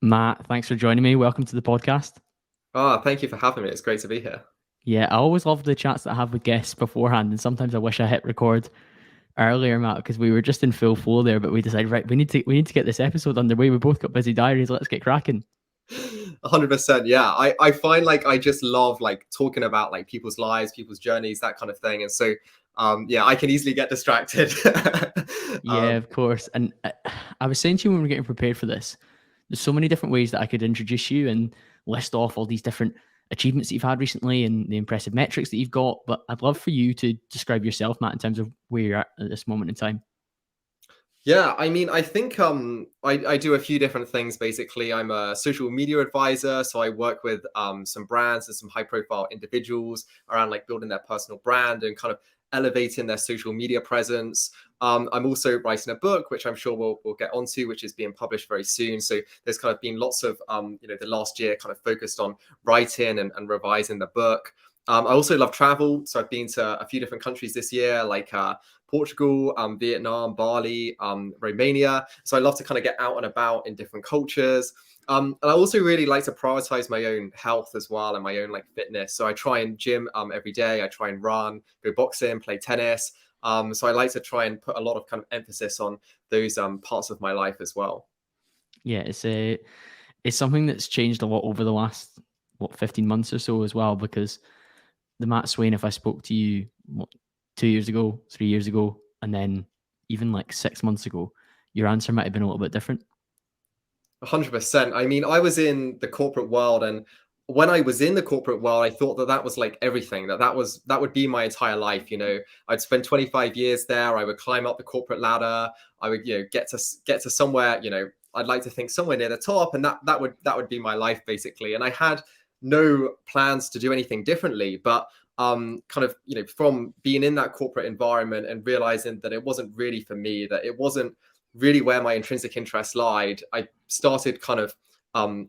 Matt, thanks for joining me. Welcome to the podcast. Thank you for having me. It's great to be here. Yeah, I always love the chats that I have with guests beforehand, and sometimes I wish I hit record earlier, Matt, because we were just in full flow there. But we decided, right, we need to get this episode underway. We both got busy diaries. Let's get cracking. 100%. Yeah. I find like I just love like talking about like people's lives, people's journeys, that kind of thing. And so, yeah, I can easily get distracted. Yeah, of course. And I was saying to you when we were getting prepared for this, there's so many different ways that I could introduce you and list off all these different achievements that you've had recently and the impressive metrics that you've got. But I'd love for you to describe yourself, Matt, in terms of where you're at this moment in time. Yeah, I mean, I think I do a few different things basically. I'm a social media advisor, so I work with some brands and some high profile individuals around like building their personal brand and kind of elevating their social media presence. I'm also writing a book, which I'm sure we'll get onto, which is being published very soon. So there's kind of been lots of the last year kind of focused on writing and revising the book. I also love travel, so I've been to a few different countries this year, like Portugal, Vietnam, Bali, Romania. So I love to kind of get out and about in different cultures. And I also really like to prioritize my own health as well and my own like fitness. So I try and gym every day. I try and run, go boxing, play tennis. So I like to try and put a lot of kind of emphasis on those parts of my life as well. Yeah, it's something that's changed a lot over the last 15 months or so as well, because the Matt Swain, if I spoke to you 2 years ago, 3 years ago, and then even like 6 months ago, your answer might have been a little bit different. 100%. I mean, I was in the corporate world, and when I was in the corporate world, I thought that was like everything. That would be my entire life. I'd spend 25 years there. I would climb up the corporate ladder. I would, get to somewhere. I'd like to think somewhere near the top, and that would be my life basically. And I had no plans to do anything differently, but kind of from being in that corporate environment and realizing that it wasn't really for me, that it wasn't really where my intrinsic interest lied, I started kind of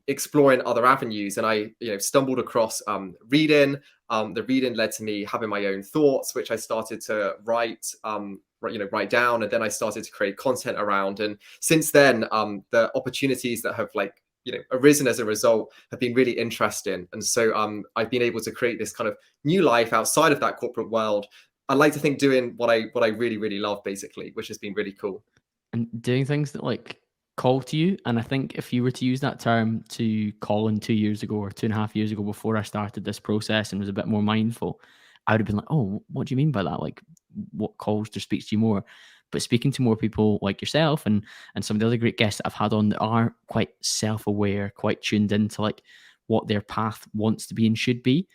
exploring other avenues, and I stumbled across reading. The reading led to me having my own thoughts, which I started to write down, and then I started to create content around. And since then, the opportunities that have arisen as a result have been really interesting. And so I've been able to create this kind of new life outside of that corporate world. I like to think doing what I really really love basically, which has been really cool. And doing things that like call to you. And I think if you were to use that term to Colin 2 years ago or 2.5 years ago, before I started this process and was a bit more mindful, I would have been like, oh, what do you mean by that? Like, what calls to speak to you more? But speaking to more people like yourself and some of the other great guests that I've had on that are quite self-aware, quite tuned into like what their path wants to be and should be,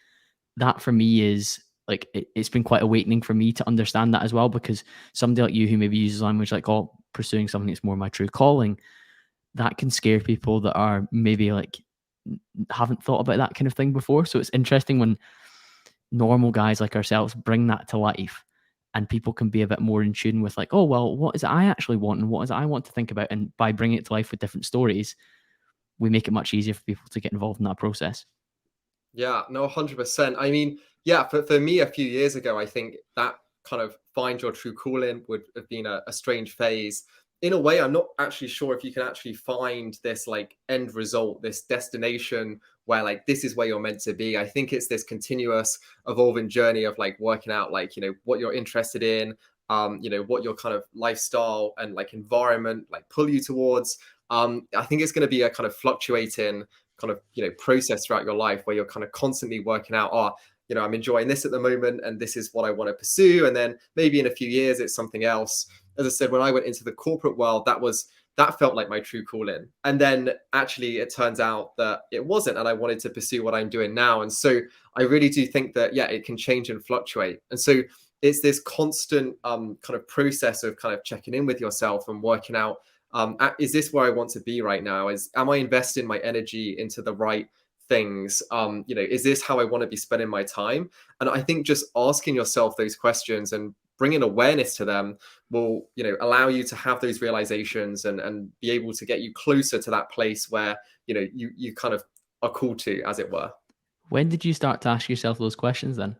that for me is like it's been quite awakening for me to understand that as well, because somebody like you who maybe uses language like, oh, pursuing something that's more my true calling, that can scare people that are maybe like haven't thought about that kind of thing before. So it's interesting when normal guys like ourselves bring that to life, and people can be a bit more in tune with like, oh, well, what is it I actually want and what is it I want to think about? And by bringing it to life with different stories, we make it much easier for people to get involved in that process. Yeah, no, 100%. I mean, yeah, for me a few years ago, I think that kind of find your true calling would have been a strange phase. In a way, I'm not actually sure if you can actually find this like end result, this destination where like this is where you're meant to be. I think it's this continuous evolving journey of like working out like, what you're interested in, what your kind of lifestyle and like environment like pull you towards. I think it's going to be a kind of fluctuating kind of process throughout your life where you're kind of constantly working out, I'm enjoying this at the moment and this is what I want to pursue, and then maybe in a few years it's something else. As I said, when I went into the corporate world, that felt like my true calling, and then actually it turns out that it wasn't, and I wanted to pursue what I'm doing now. And so I really do think that it can change and fluctuate. And so it's this constant kind of process of kind of checking in with yourself and working out, is this where I want to be right now? Am I investing my energy into the right things? Is this how I want to be spending my time? And I think just asking yourself those questions and bringing awareness to them will, allow you to have those realizations and be able to get you closer to that place where, you kind of are called to, as it were. When did you start to ask yourself those questions then?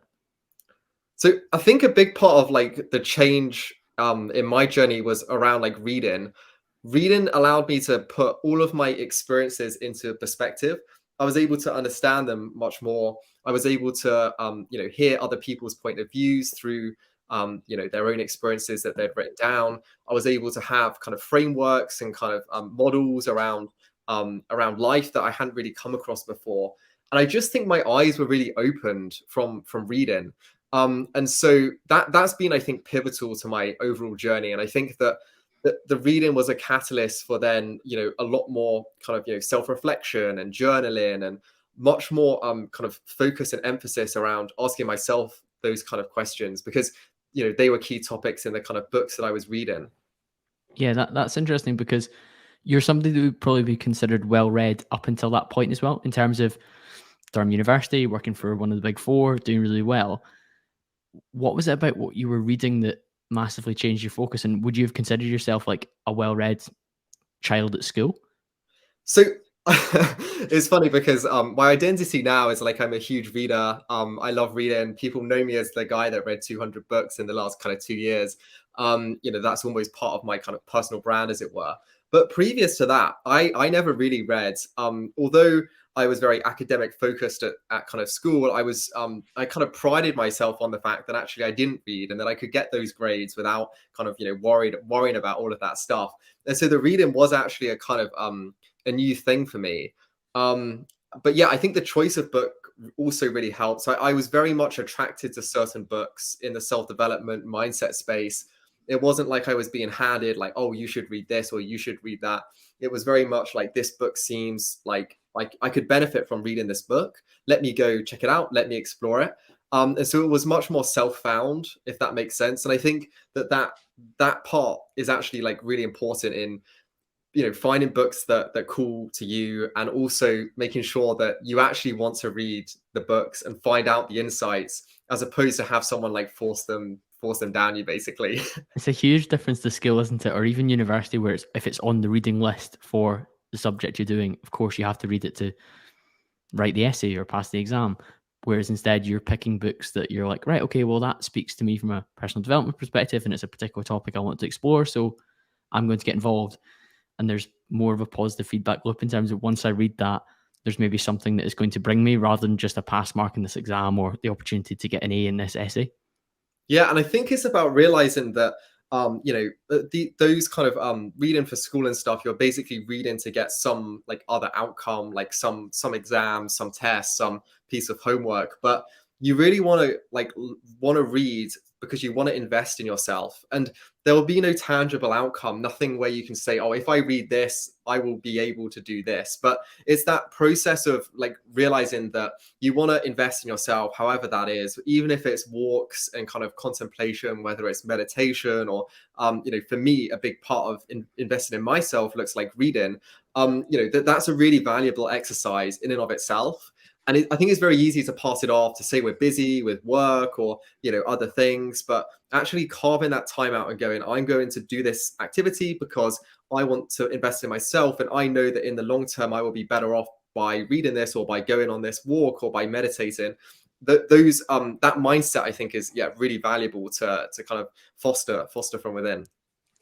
So I think a big part of like the change in my journey was around like reading. reading allowed me to put all of my experiences into perspective. I was able to understand them much more. I was able to, hear other people's point of views through, their own experiences that they'd written down. I was able to have kind of frameworks and kind of models around life that I hadn't really come across before. And I just think my eyes were really opened from reading. And so that's been, I think, pivotal to my overall journey. And I think that the reading was a catalyst for then, a lot more kind of, self-reflection and journaling and much more kind of focus and emphasis around asking myself those kind of questions, because, they were key topics in the kind of books that I was reading. Yeah, that's interesting because you're somebody that would probably be considered well-read up until that point as well, in terms of Durham University, working for one of the big four, doing really well. What was it about what you were reading that massively changed your focus? And would you have considered yourself like a well-read child at school? So it's funny because my identity now is like I'm a huge reader. I love reading. People know me as the guy that read 200 books in the last kind of 2 years. That's almost part of my kind of personal brand, as it were. But previous to that, I never really read. Although I was very academic focused at kind of school, I kind of prided myself on the fact that actually I didn't read and that I could get those grades without kind of worrying about all of that stuff. And so the reading was actually a kind of a new thing for me. But yeah, I think the choice of book also really helps. I was very much attracted to certain books in the self-development mindset space. It wasn't like I was being handed like, oh, you should read this or you should read that. It was very much like, this book seems like I could benefit from reading this book. Let me go check it out. Let me explore it. And so it was much more self-found, if that makes sense. And I think that part is actually like really important in, finding books that call to you, and also making sure that you actually want to read the books and find out the insights, as opposed to have someone like force them down you, basically. It's a huge difference to school, isn't it? Or even university, where if it's on the reading list for the subject you're doing, of course you have to read it to write the essay or pass the exam. Whereas instead you're picking books that you're like, right, okay, well, that speaks to me from a personal development perspective and it's a particular topic I want to explore, so I'm going to get involved. And there's more of a positive feedback loop in terms of, once I read that, there's maybe something that is going to bring me, rather than just a pass mark in this exam or the opportunity to get an A in this essay. Yeah, and I think it's about realizing that those kind of reading for school and stuff, you're basically reading to get some like other outcome, like some exams, some tests, some piece of homework. But you really want to read because you want to invest in yourself, and there will be no tangible outcome, nothing where you can say, oh, if I read this, I will be able to do this. But it's that process of like realizing that you want to invest in yourself, however that is, even if it's walks and kind of contemplation, whether it's meditation or, for me, a big part of investing in myself looks like reading. That's a really valuable exercise in and of itself. And I think it's very easy to pass it off, to say we're busy with work or, other things, but actually carving that time out and going, I'm going to do this activity because I want to invest in myself. And I know that in the long term, I will be better off by reading this or by going on this walk or by meditating. That mindset, I think, is really valuable to kind of foster from within.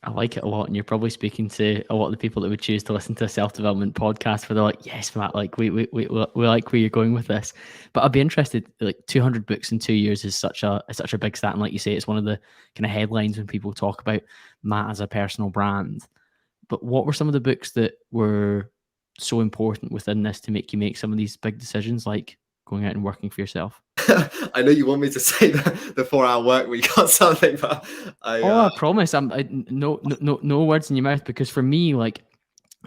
I like it a lot, and you're probably speaking to a lot of the people that would choose to listen to a self-development podcast where they're like, yes, Matt, like we like where you're going with this. But I'd be interested, like 200 books in 2 years is such a big stat, and like you say, it's one of the kind of headlines when people talk about Matt as a personal brand. But what were some of the books that were so important within this to make you make some of these big decisions, like going out and working for yourself? I know you want me to say the 4-hour work week or something, but I promise. No words in your mouth, because for me, like,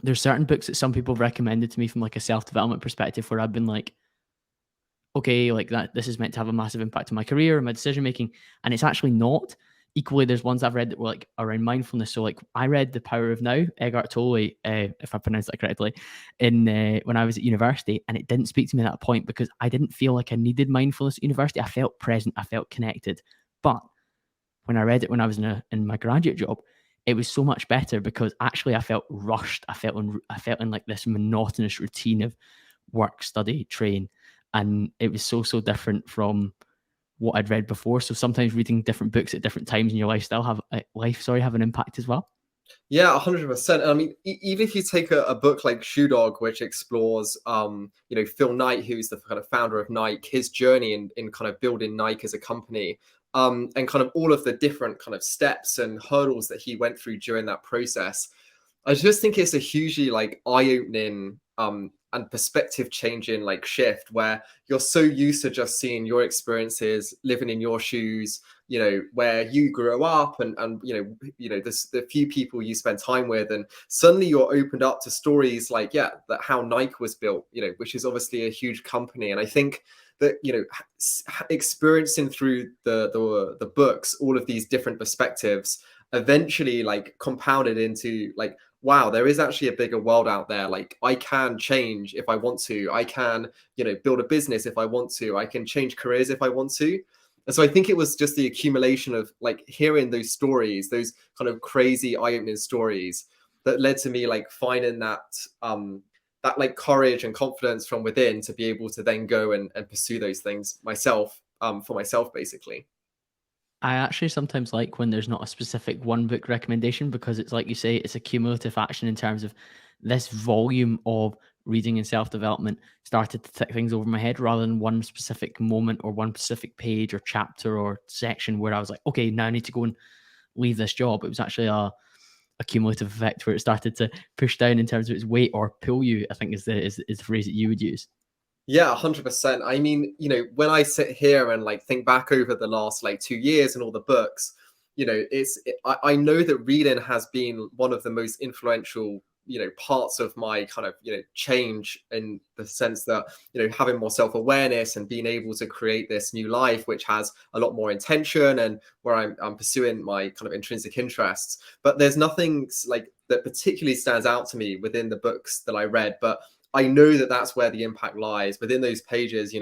there's certain books that some people have recommended to me from like a self-development perspective where I've been like, okay, like that, this is meant to have a massive impact on my career and my decision making, and it's actually not. Equally, there's ones I've read that were like around mindfulness. So like I read The Power of Now, Eckhart Tolle, if I pronounced that correctly, in when I was at university, and it didn't speak to me at that point because I didn't feel like I needed mindfulness at university. I felt present, I felt connected. But when I read it when I was in my graduate job, it was so much better because actually I felt rushed. I felt in like this monotonous routine of work, study, train, and it was so different from what I'd read before. So sometimes reading different books at different times in your life have an impact as well. Yeah, 100%. And I mean, even if you take a book like Shoe Dog, which explores, Phil Knight, who's the kind of founder of Nike, his journey in kind of building Nike as a company, and kind of all of the different kind of steps and hurdles that he went through during that process. I just think it's a hugely like eye-opening and perspective changing like shift where you're so used to just seeing your experiences, living in your shoes, where you grew up and the few people you spend time with, and suddenly you're opened up to stories like that how Nike was built, which is obviously a huge company. And I think that experiencing through the books all of these different perspectives eventually like compounded into like, wow, there is actually a bigger world out there. Like I can change if I want to. I can, build a business if I want to. I can change careers if I want to. And so I think it was just the accumulation of like hearing those stories, those kind of crazy eye-opening stories that led to me like finding that like courage and confidence from within to be able to then go and pursue those things myself, for myself, basically. I actually sometimes like when there's not a specific one book recommendation, because it's like you say, it's a cumulative action in terms of this volume of reading and self development started to tick things over my head rather than one specific moment or one specific page or chapter or section where I was like, okay, now I need to go and leave this job. It was actually a cumulative effect where it started to push down in terms of its weight or pull you, I think is the phrase that you would use. Yeah, 100%. I mean, when I sit here and like think back over the last like 2 years and all the books, I know that reading has been one of the most influential, parts of my kind of, change, in the sense that, having more self-awareness and being able to create this new life, which has a lot more intention and where I'm pursuing my kind of intrinsic interests. But there's nothing like that particularly stands out to me within the books that I read. But I know that that's where the impact lies within those pages,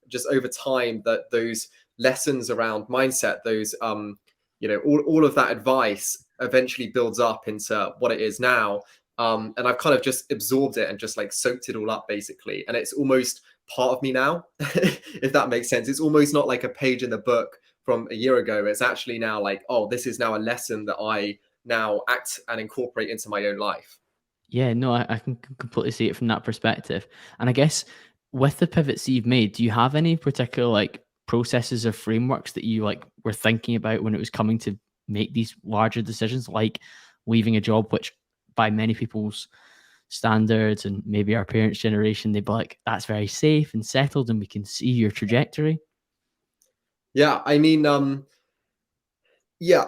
just over time, that those lessons around mindset, those, all of that advice eventually builds up into what it is now. And I've kind of just absorbed it and just like soaked it all up basically. And it's almost part of me now, if that makes sense. It's almost not like a page in the book from a year ago. It's actually now like, oh, this is now a lesson that I now act and incorporate into my own life. Yeah, no, I can completely see it from that perspective. And I guess with the pivots that you've made, do you have any particular like processes or frameworks that you like were thinking about when it was coming to make these larger decisions, like leaving a job, which by many people's standards and maybe our parents' generation, they'd be like, that's very safe and settled and we can see your trajectory. Yeah, I mean, yeah,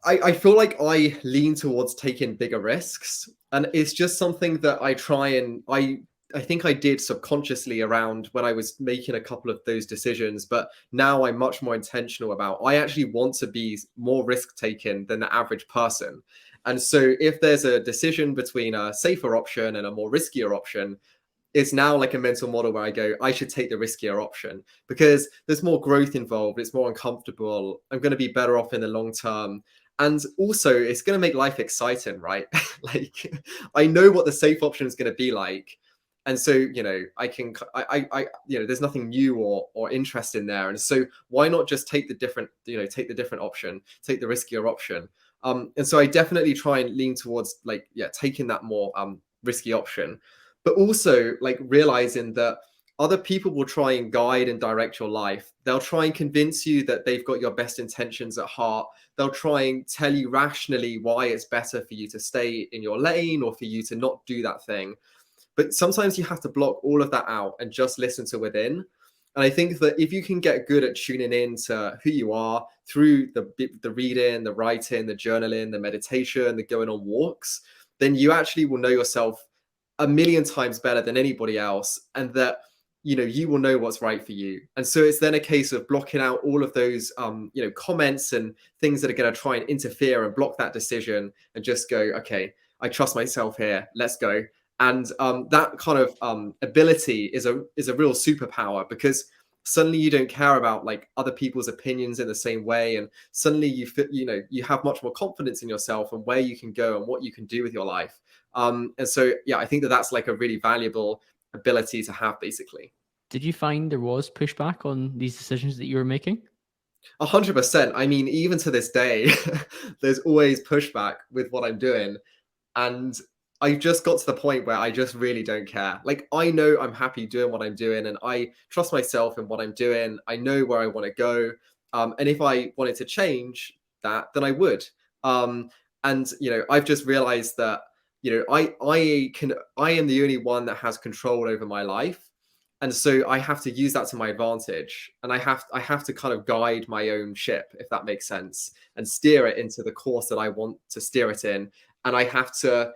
I feel like I lean towards taking bigger risks, and it's just something that I try and I think I did subconsciously around when I was making a couple of those decisions, but now I'm much more intentional about I actually want to be more risk taking than the average person. And so if there's a decision between a safer option and a more riskier option, it's now like a mental model where I go, I should take the riskier option because there's more growth involved. It's more uncomfortable. I'm going to be better off in the long term. And also, it's going to make life exciting, right? Like, I know what the safe option is going to be like. And so, I can, there's nothing new or interesting there. And so, why not just take the different, take the different option, take the riskier option? And so, I definitely try and lean towards like, taking that more risky option, but also like realizing that other people will try and guide and direct your life. They'll try and convince you that they've got your best intentions at heart. They'll try and tell you rationally why it's better for you to stay in your lane or for you to not do that thing. But sometimes you have to block all of that out and just listen to within. And I think that if you can get good at tuning in to who you are through the reading, the writing, the journaling, the meditation, the going on walks, then you actually will know yourself a million times better than anybody else, and that you will know what's right for you. And so it's then a case of blocking out all of those comments and things that are going to try and interfere and block that decision, and just go, okay, I trust myself here, let's go. And that kind of ability is a real superpower, because suddenly you don't care about like other people's opinions in the same way, and suddenly you have much more confidence in yourself and where you can go and what you can do with your life. And so, yeah, I think that that's like a really valuable ability to have, basically. Did you find there was pushback on these decisions that you were making? 100%. I mean, even to this day, there's always pushback with what I'm doing. And I just got to the point where I just really don't care. Like, I know I'm happy doing what I'm doing, and I trust myself in what I'm doing. I know where I want to go. And if I wanted to change that, then I would. And I've just realized that, I am the only one that has control over my life. And so I have to use that to my advantage, and I have to kind of guide my own ship, if that makes sense, and steer it into the course that I want to steer it in. And I have to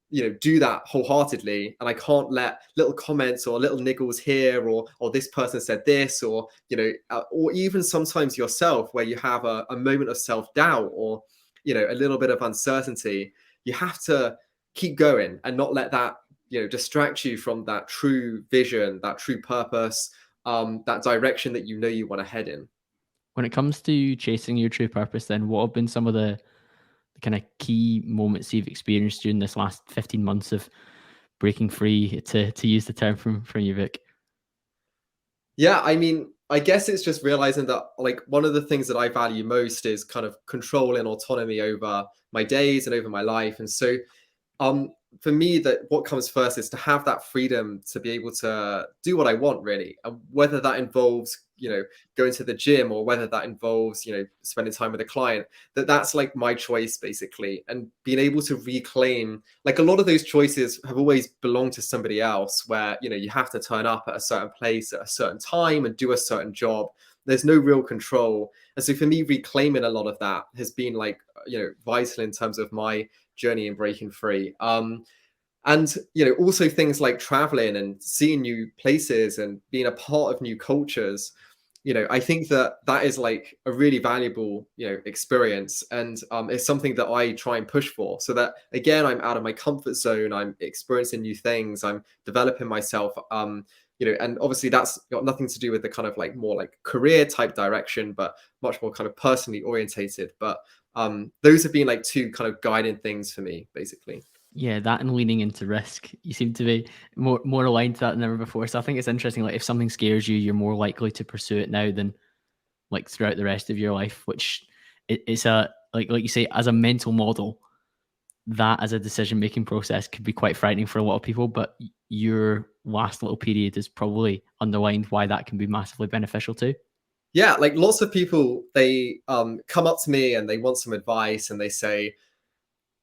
do that wholeheartedly, and I can't let little comments or little niggles here, or this person said this, or even sometimes yourself, where you have a moment of self-doubt, or a little bit of uncertainty. You have to keep going and not let that distract you from that true vision, that true purpose, that direction that you want to head in. When it comes to chasing your true purpose, then what have been some of the kind of key moments you've experienced during this last 15 months of breaking free, to use the term from your book? Yeah, I mean, I guess it's just realizing that, like, one of the things that I value most is kind of control and autonomy over my days and over my life. And so for me, that what comes first is to have that freedom to be able to do what I want, really. And whether that involves going to the gym, or whether that involves spending time with a client, that's like my choice, basically. And being able to reclaim, like, a lot of those choices have always belonged to somebody else, where you have to turn up at a certain place at a certain time and do a certain job. There's no real control. And so for me, reclaiming a lot of that has been, like, vital in terms of my journey in breaking free. And also things like traveling and seeing new places and being a part of new cultures. I think that is, like, a really valuable experience, and it's something that I try and push for, so that, again, I'm out of my comfort zone, I'm experiencing new things, I'm developing myself. And obviously that's got nothing to do with the kind of, like, more like career type direction, but much more kind of personally orientated. But those have been, like, two kind of guiding things for me, basically. Yeah, that and leaning into risk. You seem to be more aligned to that than ever before. So I think it's interesting. Like, if something scares you, you're more likely to pursue it now than, like, throughout the rest of your life. Which it's a, like you say, as a mental model, that as a decision making process could be quite frightening for a lot of people. But your last little period has probably underlined why that can be massively beneficial too. Yeah, like, lots of people, they come up to me and they want some advice, and they say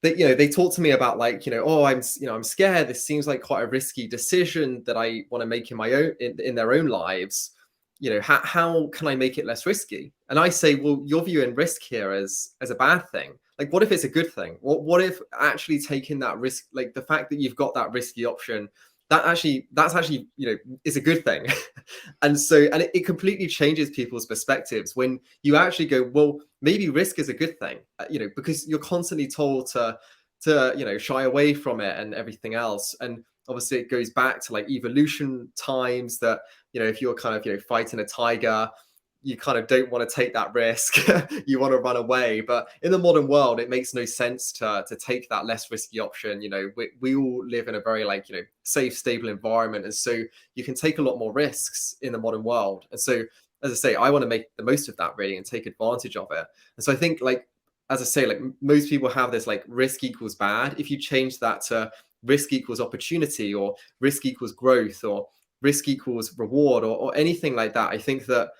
that they talk to me about, like, oh, I'm scared, this seems like quite a risky decision that I want to make in my own in their own lives. How can I make it less risky? And I say, well, you're viewing risk here as a bad thing. Like, what if it's a good thing? What if actually taking that risk, like the fact that you've got that risky option, that's actually is a good thing. And it completely changes people's perspectives when you actually go, well, maybe risk is a good thing, because you're constantly told to shy away from it and everything else. And obviously it goes back to, like, evolution times, that if you're kind of fighting a tiger, you kind of don't want to take that risk. You want to run away. But in the modern world, it makes no sense to take that less risky option. We all live in a very, like, safe, stable environment. And so you can take a lot more risks in the modern world. And so, as I say, I want to make the most of that, really, and take advantage of it. And so I think, like, as I say, like, most people have this, like, risk equals bad. If you change that to risk equals opportunity, or risk equals growth, or risk equals reward, or anything like that, I think that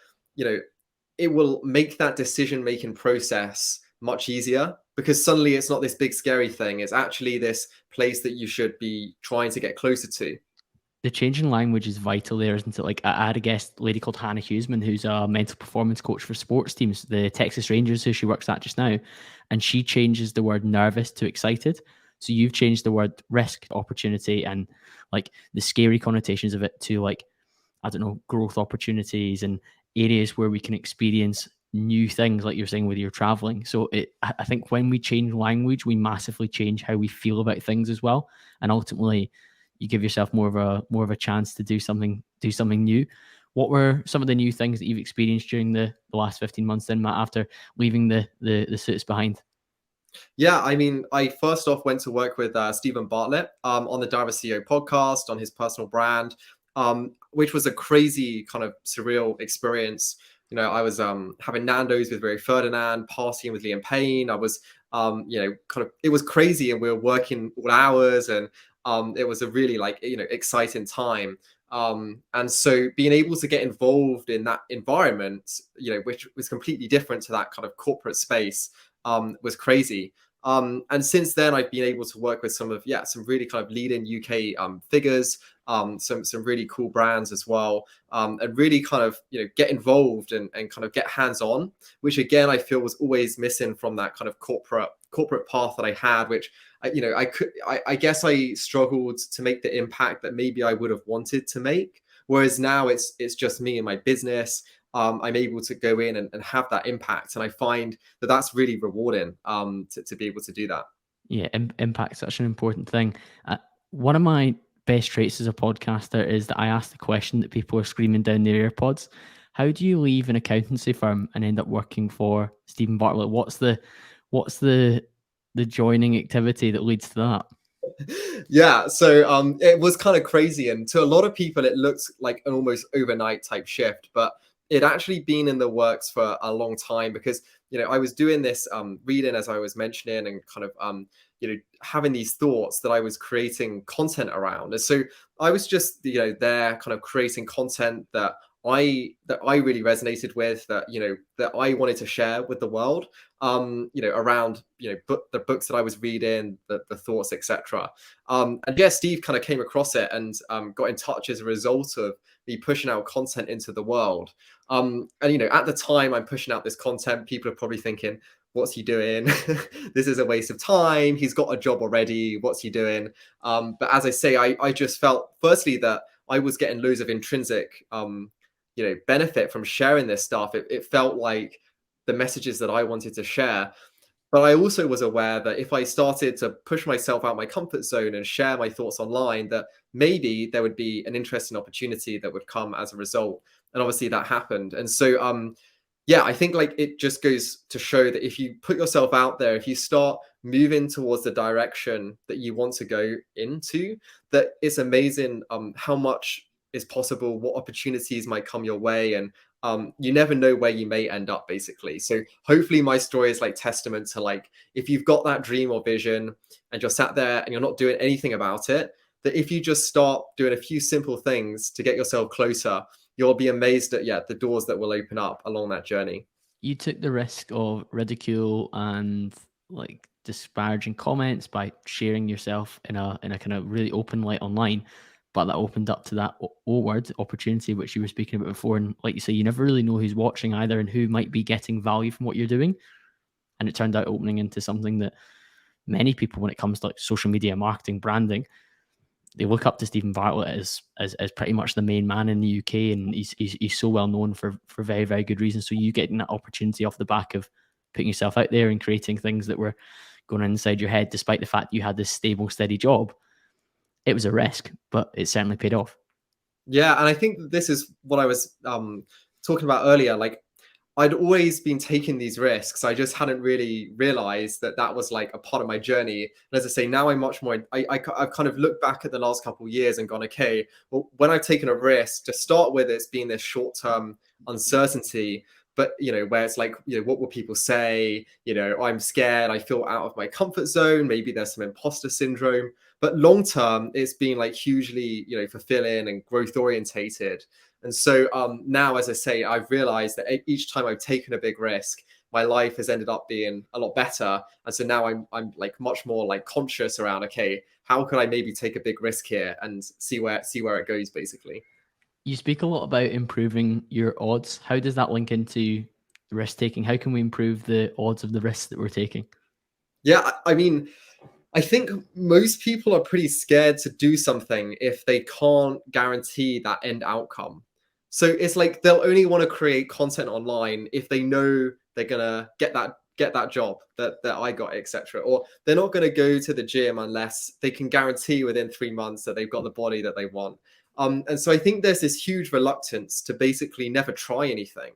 it will make that decision making process much easier, because suddenly it's not this big scary thing. It's actually this place that you should be trying to get closer to. The change in language is vital there, isn't it? Like, I had a guest, lady called Hannah Huseman, who's a mental performance coach for sports teams, the Texas Rangers, who she works at just now. And she changes the word nervous to excited. So you've changed the word risk, opportunity, and, like, the scary connotations of it to, like, I don't know, growth opportunities and areas where we can experience new things, like you're saying with your traveling. So I think when we change language, we massively change how we feel about things as well. And ultimately, you give yourself more of a chance to do something new. What were some of the new things that you've experienced during the last 15 months then, Matt, after leaving the suits behind? Yeah, I mean, I first off went to work with Stephen Bartlett on the Diver CEO podcast, on his personal brand, which was a crazy kind of surreal experience. I was having Nando's with Rio Ferdinand, partying with Liam Payne. I was kind of, it was crazy, and we were working all hours, and it was a really like exciting time. And so being able to get involved in that environment, which was completely different to that kind of corporate space, was crazy. And since then, I've been able to work with some really kind of leading UK figures, some really cool brands as well, and really kind of get involved and kind of get hands on, which again I feel was always missing from that kind of corporate path that I had, which I guess I struggled to make the impact that maybe I would have wanted to make. Whereas now it's just me and my business. I'm able to go in and have that impact, and I find that that's really rewarding to be able to do that. Yeah, impact's such an important thing. One of my best traits as a podcaster is that I ask the question that people are screaming down their AirPods. How do you leave an accountancy firm and end up working for Stephen Bartlett? What's the joining activity that leads to that? Yeah, so it was kind of crazy, and to a lot of people it looks like an almost overnight type shift, but it actually been in the works for a long time, because I was doing this reading, as I was mentioning, and kind of having these thoughts that I was creating content around. And so I was just there kind of creating content that I really resonated with, that that I wanted to share with the world, around the books that I was reading, the thoughts, etc. And yeah, Steve kind of came across it and got in touch as a result of me pushing out content into the world. And at the time I'm pushing out this content, people are probably thinking, what's he doing? This is a waste of time. He's got a job already. What's he doing? But as I say, I just felt, firstly, that I was getting loads of intrinsic benefit from sharing this stuff. It felt like the messages that I wanted to share. But I also was aware that if I started to push myself out my comfort zone and share my thoughts online, that maybe there would be an interesting opportunity that would come as a result. And obviously that happened. And so, yeah, I think like it just goes to show that if you put yourself out there, if you start moving towards the direction that you want to go into, that it's amazing how much is possible, what opportunities might come your way, and you never know where you may end up, basically. So hopefully my story is like testament to, like, if you've got that dream or vision and you're sat there and you're not doing anything about it, that if you just start doing a few simple things to get yourself closer, you'll be amazed at the doors that will open up along that journey. You took the risk of ridicule and like disparaging comments by sharing yourself in a kind of really open light online, but that opened up to that word opportunity which you were speaking about before. And like you say, you never really know who's watching either and who might be getting value from what you're doing. And it turned out opening into something that many people, when it comes to like social media marketing, branding, they look up to Stephen Bartlett as pretty much the main man in the UK, and he's so well known for very, very good reasons. So you getting that opportunity off the back of putting yourself out there and creating things that were going on inside your head, despite the fact you had this stable, steady job, it was a risk, but it certainly paid off. Yeah, and I think this is what I was talking about earlier. Like, I'd always been taking these risks. I just hadn't really realized that that was like a part of my journey. And as I say, now I'm much more, I've kind of looked back at the last couple of years and gone, okay, well, when I've taken a risk, to start with, it's been this short-term uncertainty, but, where it's like, what will people say? I'm scared. I feel out of my comfort zone. Maybe there's some imposter syndrome. But long-term, it's been like hugely, fulfilling and growth orientated. And so now, as I say, I've realized that each time I've taken a big risk, my life has ended up being a lot better. And so now I'm like much more like conscious around, okay, how could I maybe take a big risk here and see where it goes, basically. You speak a lot about improving your odds. How does that link into risk taking? How can we improve the odds of the risks that we're taking? Yeah, I mean, I think most people are pretty scared to do something if they can't guarantee that end outcome. So it's like they'll only want to create content online if they know they're gonna get that job that I got, etc. Or they're not going to go to the gym unless they can guarantee within 3 months that they've got the body that they want. And so I think there's this huge reluctance to basically never try anything,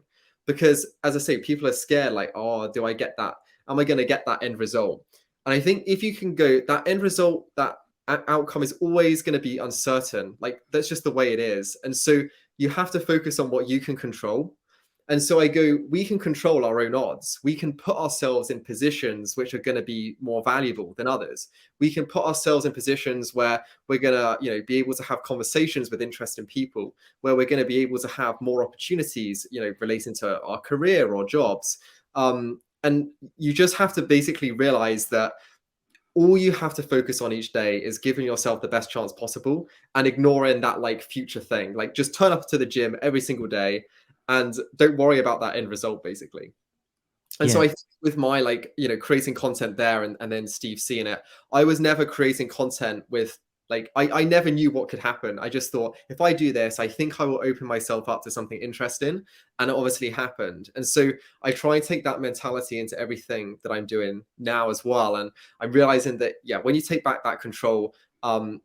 because, as I say, people are scared, like, oh, do I get that? Am I going to get that end result? And I think if you can go, that end result, that outcome is always going to be uncertain. Like, that's just the way it is. And so you have to focus on what you can control. And so I go, we can control our own odds. We can put ourselves in positions which are going to be more valuable than others. We can put ourselves in positions where we're going to, be able to have conversations with interesting people, where we're going to be able to have more opportunities, relating to our career or jobs. And you just have to basically realize that all you have to focus on each day is giving yourself the best chance possible and ignoring that like future thing. Like just turn up to the gym every single day and don't worry about that end result, basically. And so Yeah. I think with my creating content there and then Steve seeing it, I was never creating content with I never knew what could happen. I just thought, if I do this, I think I will open myself up to something interesting. And it obviously happened. And so I try and take that mentality into everything that I'm doing now as well. And I'm realizing that, when you take back that control, it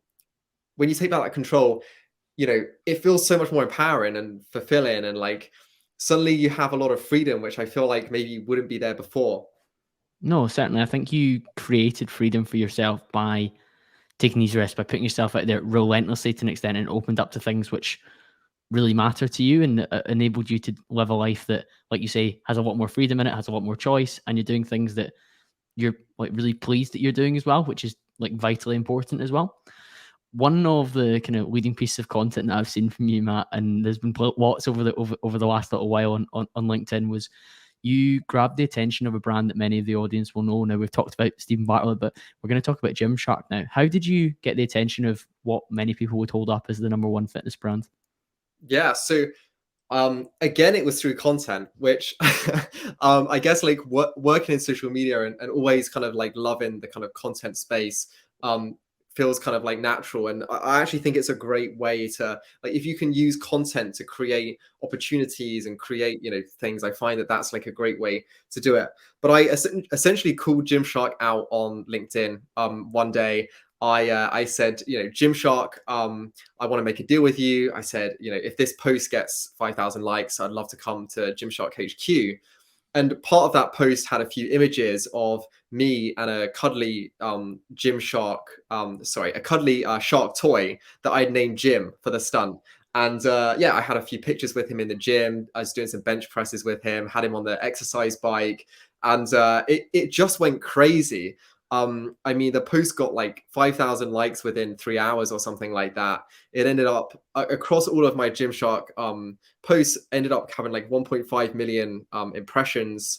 feels so much more empowering and fulfilling. And suddenly you have a lot of freedom, which I feel like maybe wouldn't be there before. No, certainly. I think you created freedom for yourself by taking these risks, by putting yourself out there relentlessly to an extent, and opened up to things which really matter to you, and enabled you to live a life that, like you say, has a lot more freedom in it, has a lot more choice, and you're doing things that you're like really pleased that you're doing as well, which is like vitally important as well. One of the kind of leading pieces of content that I've seen from you, Matt, and there's been lots over the last little while on LinkedIn, was you grabbed the attention of a brand that many of the audience will know. Now, we've talked about Stephen Bartlett, but we're going to talk about Gymshark now. How did you get the attention of what many people would hold up as the number one fitness brand? Yeah. So again, it was through content, which I guess working in social media and always kind of like loving the kind of content space feels kind of like natural. And I actually think it's a great way to, if you can use content to create opportunities and create, things, I find that that's like a great way to do it. But I essentially called Gymshark out on LinkedIn one day. I said, Gymshark, I want to make a deal with you. I said, if this post gets 5,000 likes, I'd love to come to Gymshark HQ. And part of that post had a few images of me and a cuddly a cuddly shark toy that I'd named Jim for the stunt. And I had a few pictures with him in the gym. I was doing some bench presses with him, had him on the exercise bike, and it just went crazy. I mean, the post got like 5,000 likes within 3 hours or something like that. It ended up across all of my Gymshark posts, ended up having like 1.5 million impressions.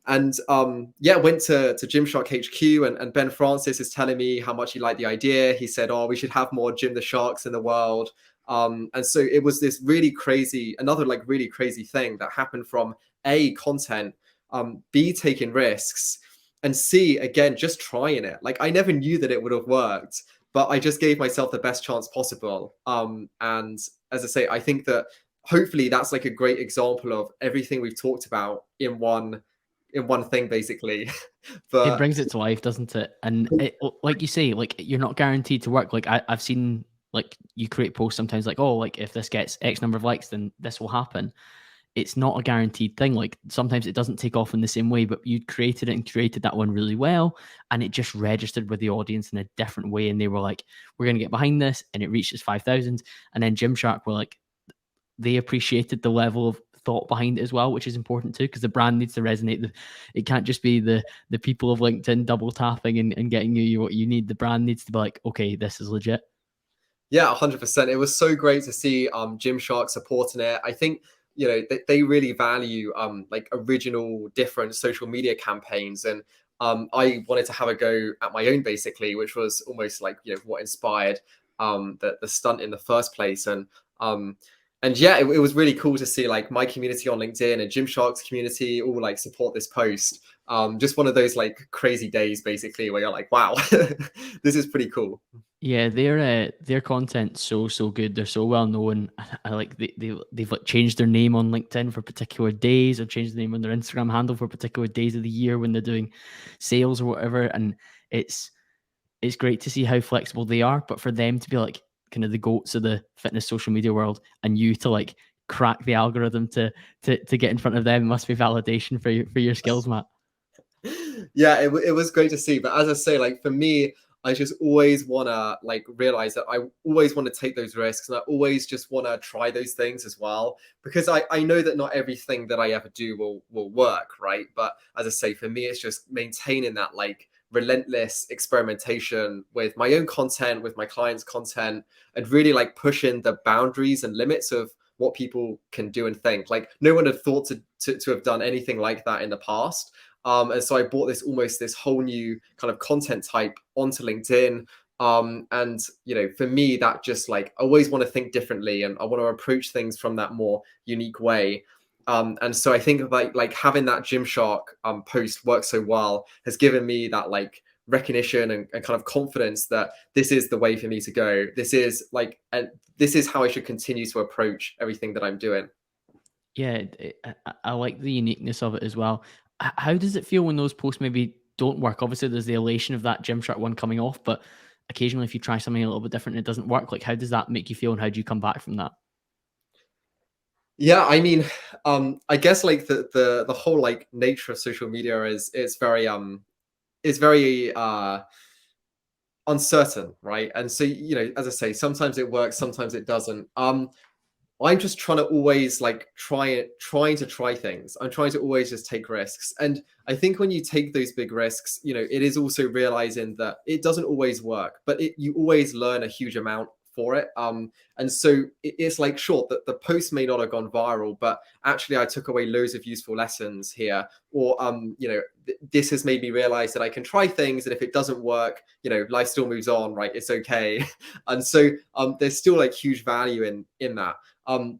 And went to Gymshark HQ, and Ben Francis is telling me how much he liked the idea. He said, "Oh, we should have more Jim the Sharks in the world." And so it was this really crazy thing that happened from A, content, B, taking risks, and C, again, just trying it. Like I never knew that it would have worked, but I just gave myself the best chance possible. And as I say, I think that hopefully that's like a great example of everything we've talked about in one thing, basically. But It brings it to life, doesn't it? And it, like you say, like you're not guaranteed to work. Like I've seen, like you create posts sometimes, like, oh, like if this gets X number of likes, then this will happen. It's not a guaranteed thing. Like sometimes it doesn't take off in the same way, but you created it and created that one really well, and it just registered with the audience in a different way. And they were like, "We're going to get behind this," and it reaches 5,000. And then Gymshark were like, they appreciated the level of thought behind it as well, which is important too, because the brand needs to resonate. It can't just be the people of LinkedIn double tapping and getting you what you need. The brand needs to be like, okay, this is legit. Yeah, 100%. It was so great to see Gymshark supporting it. I think they really value like original, different social media campaigns, and I wanted to have a go at my own, basically, which was almost like what inspired the stunt in the first place. And yeah, it was really cool to see like my community on LinkedIn and Gymshark's community all like support this post. Just one of those like crazy days, basically, where you're like, wow, this is pretty cool. Yeah, their content's so good. They're so well known. I like they've like changed their name on LinkedIn for particular days, or changed the name on their Instagram handle for particular days of the year when they're doing sales or whatever. And it's great to see how flexible they are. But for them to be like kind of the goats of the fitness social media world, and you to like crack the algorithm to get in front of them, must be validation for your skills, Matt. Yeah, it was great to see. But as I say, like for me, I just always want to like realize that I always want to take those risks, and I always just want to try those things as well, because I know that not everything that I ever do will work, right? But as I say, for me, it's just maintaining that like relentless experimentation with my own content, with my clients' content, and really like pushing the boundaries and limits of what people can do and think. Like no one had thought to have done anything like that in the past. And so I brought this whole new kind of content type onto LinkedIn. And for me, that just like I always want to think differently, and I want to approach things from that more unique way. And so I think like having that Gymshark post work so well has given me that like recognition and kind of confidence that this is the way for me to go. This is like, and this is how I should continue to approach everything that I'm doing. Yeah, I like the uniqueness of it as well. How does it feel when those posts maybe don't work? Obviously, there's the elation of that Gymshark one coming off, but occasionally if you try something a little bit different and it doesn't work, like how does that make you feel and how do you come back from that? Yeah, I mean, I guess like the whole like nature of social media is very uncertain, right? And so as I say, sometimes it works, sometimes it doesn't. I'm just trying to always like trying to try things. I'm trying to always just take risks. And I think when you take those big risks, it is also realizing that it doesn't always work, but you always learn a huge amount for it. And so it's like, sure, that the post may not have gone viral, but actually I took away loads of useful lessons here. Or, this has made me realize that I can try things, and if it doesn't work, life still moves on, right? It's okay. And so there's still like huge value in that.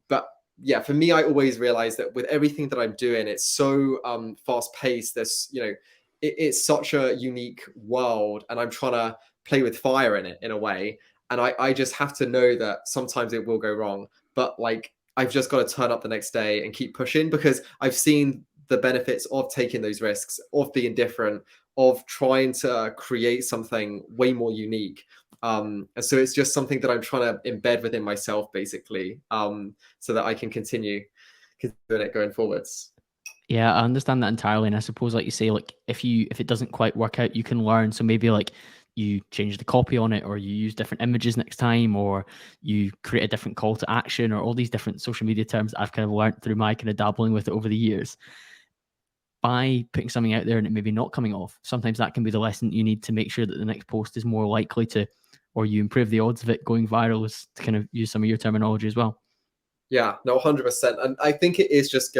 But yeah, for me, I always realize that with everything that I'm doing, it's so fast paced. It's such a unique world, and I'm trying to play with fire in it in a way. And I just have to know that sometimes it will go wrong, but like I've just got to turn up the next day and keep pushing, because I've seen the benefits of taking those risks, of being different, of trying to create something way more unique. And so it's just something that I'm trying to embed within myself, basically, so that I can continue doing it going forwards. Yeah, I understand that entirely. And I suppose, like you say, like if it doesn't quite work out, you can learn. So maybe like you change the copy on it, or you use different images next time, or you create a different call to action, or all these different social media terms I've kind of learned through my kind of dabbling with it over the years. By putting something out there and it maybe not coming off, sometimes that can be the lesson you need to make sure that the next post is more likely to, or you improve the odds of it going viral, is to kind of use some of your terminology as well. Yeah, no, 100%. And I think it is just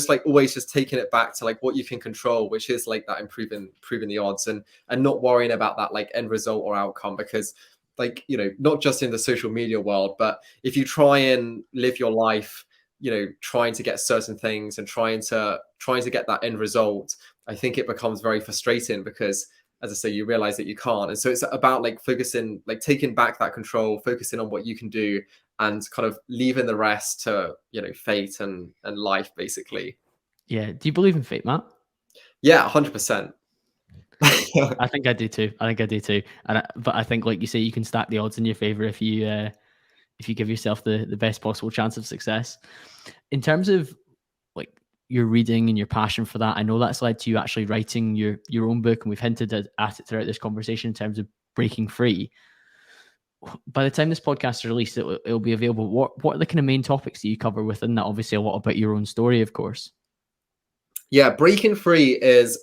like always just taking it back to like what you can control, which is like that improving the odds, and not worrying about that like end result or outcome, because like, not just in the social media world, but if you try and live your life, trying to get certain things and trying to get that end result, I think it becomes very frustrating, because as I say, you realize that you can't. And so it's about like focusing, like taking back that control, focusing on what you can do, and kind of leaving the rest to, fate and life, basically. Yeah. Do you believe in fate, Matt? Yeah, 100%. I think I do too. But I think, like you say, you can stack the odds in your favor if you give yourself the best possible chance of success. In terms of like your reading and your passion for that, I know that's led to you actually writing your own book, and we've hinted at it throughout this conversation in terms of breaking free. By the time this podcast is released, it'll be available. What are the kind of main topics that you cover within that? Obviously, a lot about your own story, of course. Yeah, breaking free is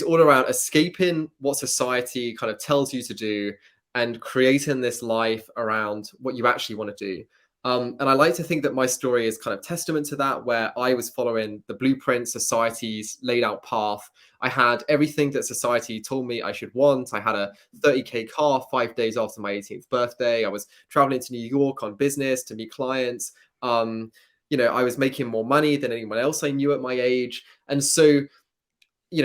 all around escaping what society kind of tells you to do, and creating this life around what you actually want to do. And I like to think that my story is kind of testament to that, where I was following the blueprint, society's laid out path. I had everything that society told me I should want. I had a 30K car 5 days after my 18th birthday. I was traveling to New York on business to meet clients. I was making more money than anyone else I knew at my age. And so,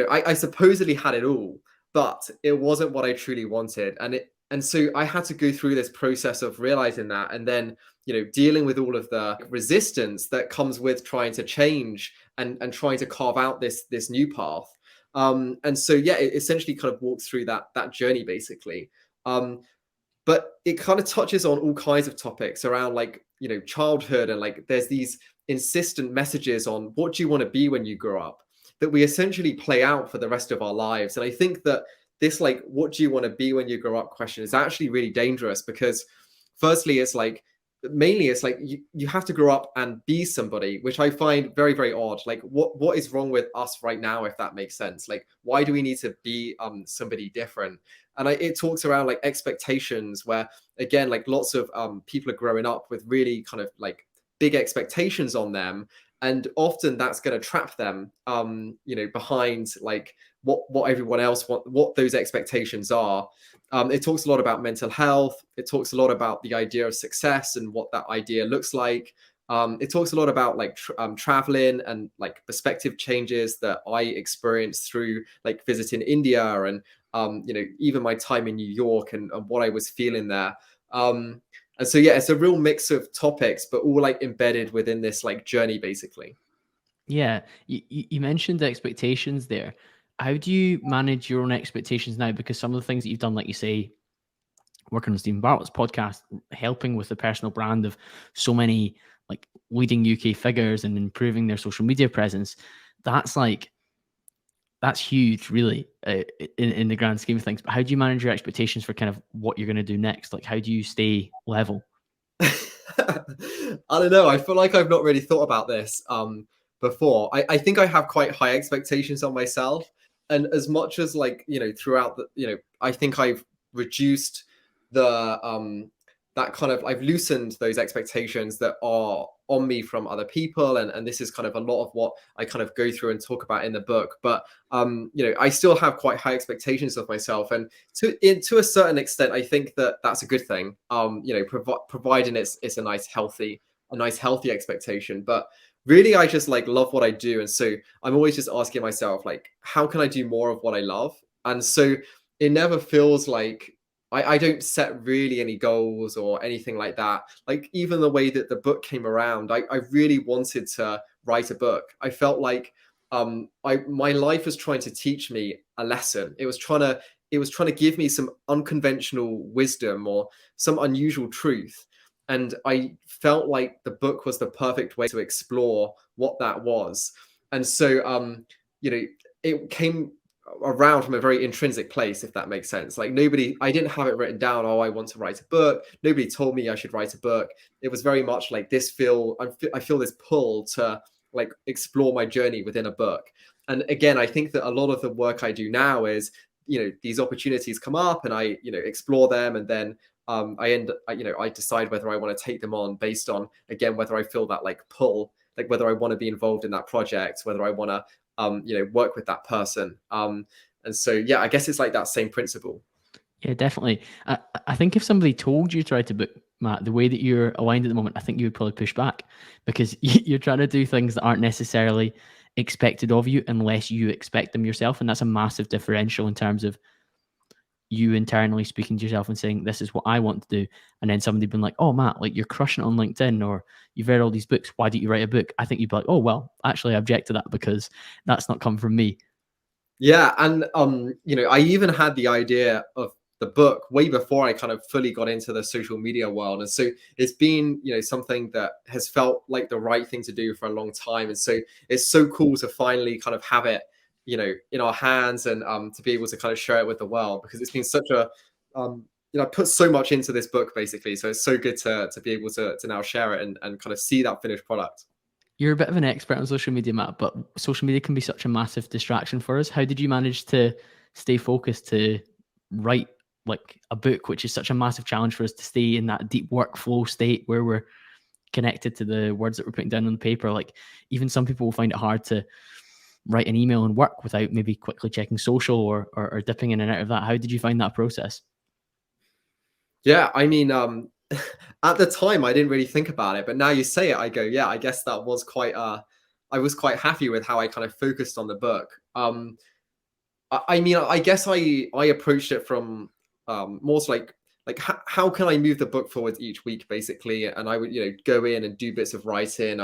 I supposedly had it all, but it wasn't what I truly wanted. And so I had to go through this process of realizing that, and then, dealing with all of the resistance that comes with trying to change and trying to carve out this new path. And so, yeah, it essentially kind of walks through that journey, basically. But it kind of touches on all kinds of topics around like, childhood, and like there's these insistent messages on what do you want to be when you grow up, that we essentially play out for the rest of our lives. And I think that this like, what do you want to be when you grow up question is actually really dangerous, because firstly, it's like, mainly it's like you have to grow up and be somebody, which I find very, very odd. Like, what is wrong with us right now, if that makes sense? Like, why do we need to be somebody different? And it talks around like expectations, where again, like lots of people are growing up with really kind of like big expectations on them, and often that's going to trap them behind like what everyone else what those expectations are. It talks a lot about mental health. It talks a lot about the idea of success and what that idea looks like. It talks a lot about like traveling and like perspective changes that I experienced through like visiting India and even my time in New York and what I was feeling there. And so yeah, it's a real mix of topics, but all like embedded within this like journey, basically. Yeah, you mentioned expectations there. How do you manage your own expectations now? Because some of the things that you've done, like you say, working on Stephen Bartlett's podcast, helping with the personal brand of so many like leading UK figures and improving their social media presence, that's like that's huge, really, in the grand scheme of things. But how do you manage your expectations for kind of what you're going to do next? Like, how do you stay level? I don't know. I feel like I've not really thought about this before. I think I have quite high expectations on myself. And as much as like, throughout the, I think I've reduced the that kind of, I've loosened those expectations that are on me from other people. And this is kind of a lot of what I kind of go through and talk about in the book. But I still have quite high expectations of myself. And to a certain extent, I think that that's a good thing. Providing it's a nice healthy expectation. But really, I just like love what I do, and so I'm always just asking myself like, how can I do more of what I love? And so it never feels like I don't set really any goals or anything like that. Like even the way that the book came around, I really wanted to write a book. I felt like my life was trying to teach me a lesson. It was trying to give me some unconventional wisdom or some unusual truth. And I felt like the book was the perfect way to explore what that was. And so it came around from a very intrinsic place, if that makes sense. Like I didn't have it written down, oh, I want to write a book. Nobody told me I should write a book. It was very much like I feel this pull to like explore my journey within a book. And again, I think that a lot of the work I do now is, these opportunities come up and I, explore them, and then I decide whether I want to take them on based on, again, whether I feel that like pull, like whether I want to be involved in that project, whether I want to work with that person. And so yeah, I guess it's like that same principle. Yeah, definitely. I think if somebody told you to write a book, Matt, the way that you're aligned at the moment, I think you would probably push back, because you're trying to do things that aren't necessarily expected of you unless you expect them yourself. And that's a massive differential in terms of you internally speaking to yourself and saying, this is what I want to do. And then somebody being like, oh, Matt, like you're crushing it on LinkedIn, or you've read all these books. Why don't you write a book? I think you'd be like, oh, well, actually, I object to that because that's not come from me. Yeah. And, I even had the idea of the book way before I kind of fully got into the social media world. And so it's been, something that has felt like the right thing to do for a long time. And so it's so cool to finally kind of have it, in our hands, and to be able to kind of share it with the world, because it's been such a, I put so much into this book basically. So it's so good to be able to now share it and kind of see that finished product. You're a bit of an expert on social media, Matt, but social media can be such a massive distraction for us. How did you manage to stay focused to write like a book, which is such a massive challenge for us to stay in that deep workflow state where we're connected to the words that we're putting down on the paper? Like even some people will find it hard to write an email and work without maybe quickly checking social or dipping in and out of that. How did you find that process? Yeah, I mean, at the time I didn't really think about it, but now you say it, I go, yeah, I guess that was quite. I was quite happy with how I kind of focused on the book. I mean, I guess I approached it from more so like how can I move the book forward each week, basically, and I would go in and do bits of writing.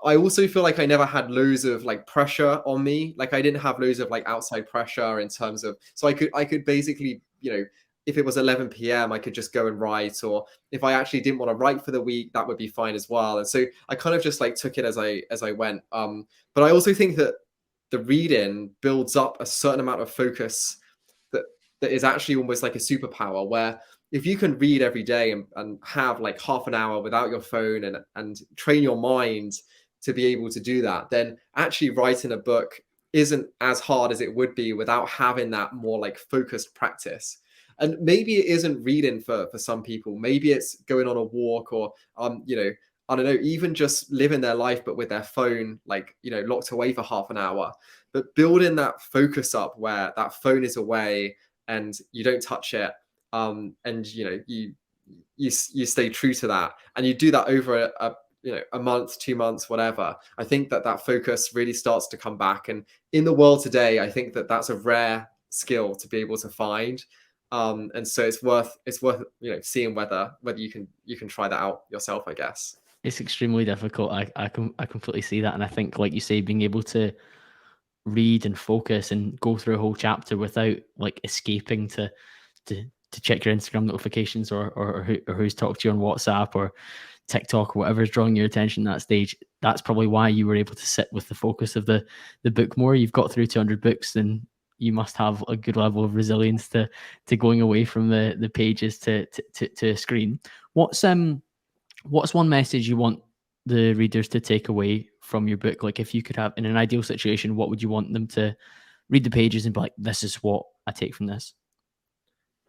I also feel like I never had loads of like pressure on me. Like I didn't have loads of like outside pressure in terms of, so I could basically, if it was 11 p.m., I could just go and write, or if I actually didn't want to write for the week, that would be fine as well. And so I kind of just like took it as I went. But I also think that the reading builds up a certain amount of focus that that is actually almost like a superpower, where if you can read every day and have like half an hour without your phone and train your mind to be able to do that, then actually writing a book isn't as hard as it would be without having that more like focused practice. And maybe it isn't reading for some people. Maybe it's going on a walk, or I don't know, even just living their life but with their phone like locked away for half an hour. But building that focus up where that phone is away and you don't touch it, and you stay true to that, and you do that over a month, 2 months, whatever. I think that focus really starts to come back. And in the world today, I think that's a rare skill to be able to find. And so it's worth seeing whether you can try that out yourself, I guess. It's extremely difficult. I completely see that, and I think, like you say, being able to read and focus and go through a whole chapter without like escaping to check your Instagram notifications or who's talked to you on WhatsApp or TikTok or whatever's drawing your attention at that stage. That's probably why you were able to sit with the focus of the book more. You've got through 200 books, then you must have a good level of resilience to going away from the pages to a screen. What's one message you want the readers to take away from your book? Like, if you could have, in an ideal situation, what would you want them to read the pages and be like, this is what I take from this?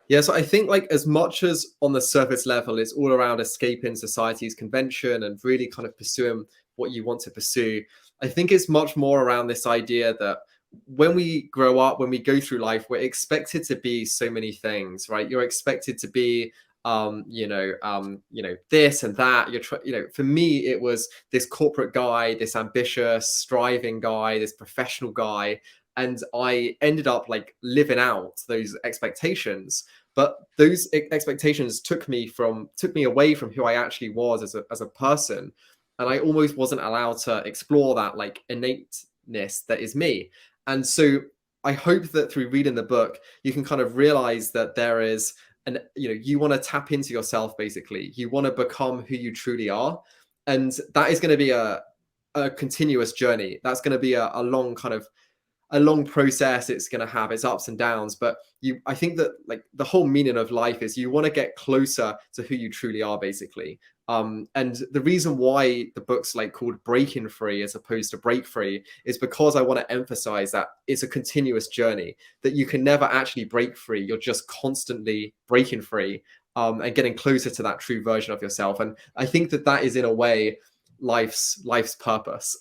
Yeah, so I think, like, as much as on the surface level, it's all around escaping society's convention and really kind of pursuing what you want to pursue, I think it's much more around this idea that when we grow up, when we go through life, we're expected to be so many things, right? You're expected to be this and that. For me, it was this corporate guy, this ambitious, striving guy, this professional guy, and I ended up like living out those expectations. But those expectations took me away from who I actually was as a person, and I almost wasn't allowed to explore that like innateness that is me. And so I hope that through reading the book, you can kind of realize that there is you want to tap into yourself. Basically, you want to become who you truly are, and that is going to be a continuous journey. That's going to be a long process. It's going to have its ups and downs, but I think that like the whole meaning of life is you want to get closer to who you truly are, basically. And the reason why the book's like called Breaking Free as opposed to Break Free is because I want to emphasize that it's a continuous journey, that you can never actually break free. You're just constantly breaking free, and getting closer to that true version of yourself. And I think that is in a way life's purpose.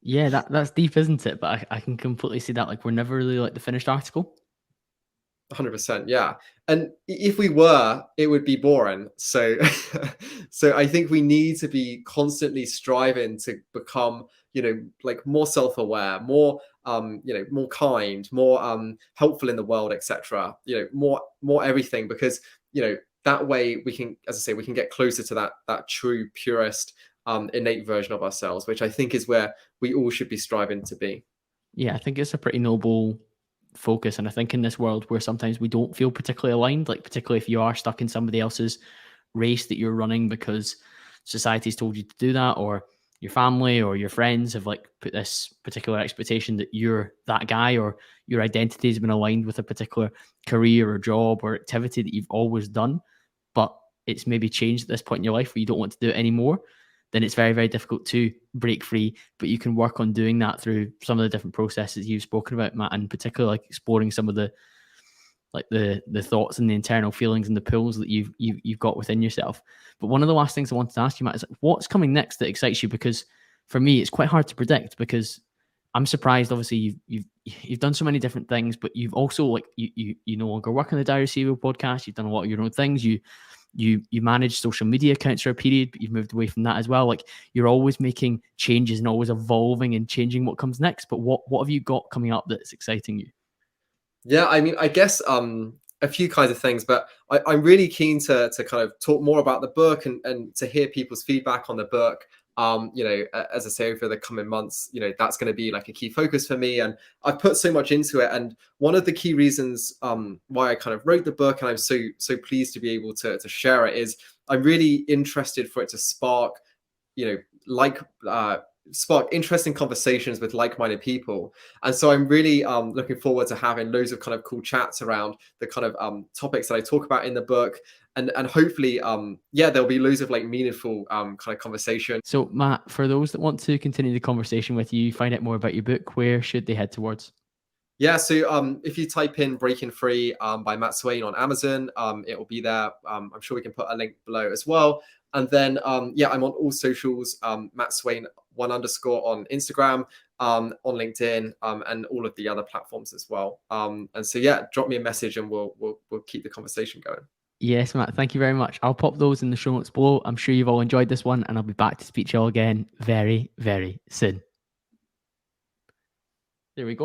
Yeah, that's deep, isn't it? But I can completely see that. Like, we're never really like the finished article. 100%, yeah. And if we were, it would be boring. So so I think we need to be constantly striving to become, like more self-aware, more more kind, more helpful in the world, etc. More everything, because that way we can, as I say, we can get closer to that true, purest, innate version of ourselves, which I think is where we all should be striving to be. Yeah, I think it's a pretty noble focus. And I think in this world where sometimes we don't feel particularly aligned, like particularly if you are stuck in somebody else's race that you're running because society's told you to do that, or your family or your friends have like put this particular expectation that you're that guy, or your identity has been aligned with a particular career or job or activity that you've always done, but it's maybe changed at this point in your life where you don't want to do it anymore, then it's very, very difficult to break free. But you can work on doing that through some of the different processes you've spoken about, Matt, and particularly like exploring some of the thoughts and the internal feelings and the pulls that you've got within yourself. But one of the last things I wanted to ask you, Matt, is what's coming next that excites you? Because for me, it's quite hard to predict, because I'm surprised. Obviously, you've done so many different things, but you've also like you no longer work on the Diary Serial podcast. You've done a lot of your own things. You manage social media accounts for a period, but you've moved away from that as well. Like, you're always making changes and always evolving and changing what comes next. But what have you got coming up that's exciting you? Yeah, I mean, I guess a few kinds of things, but I'm really keen to kind of talk more about the book and to hear people's feedback on the book. As I say, over the coming months, that's going to be like a key focus for me, and I've put so much into it. And one of the key reasons why I kind of wrote the book, and I'm so pleased to be able to share it, is I'm really interested for it to spark, like spark interesting conversations with like-minded people. And so I'm really looking forward to having loads of kind of cool chats around the kind of topics that I talk about in the book. And hopefully, yeah, there'll be loads of like meaningful kind of conversation. So Matt, for those that want to continue the conversation with you, find out more about your book, where should they head towards? Yeah, so if you type in Breaking Free by Matt Swain on Amazon, it will be there. I'm sure we can put a link below as well. And then, yeah, I'm on all socials, Matt Swain 1_ on Instagram, on LinkedIn, and all of the other platforms as well. And so, yeah, drop me a message and we'll keep the conversation going. Yes, Matt, thank you very much. I'll pop those in the show notes below. I'm sure you've all enjoyed this one, and I'll be back to speak to you all again very, very soon. There we go.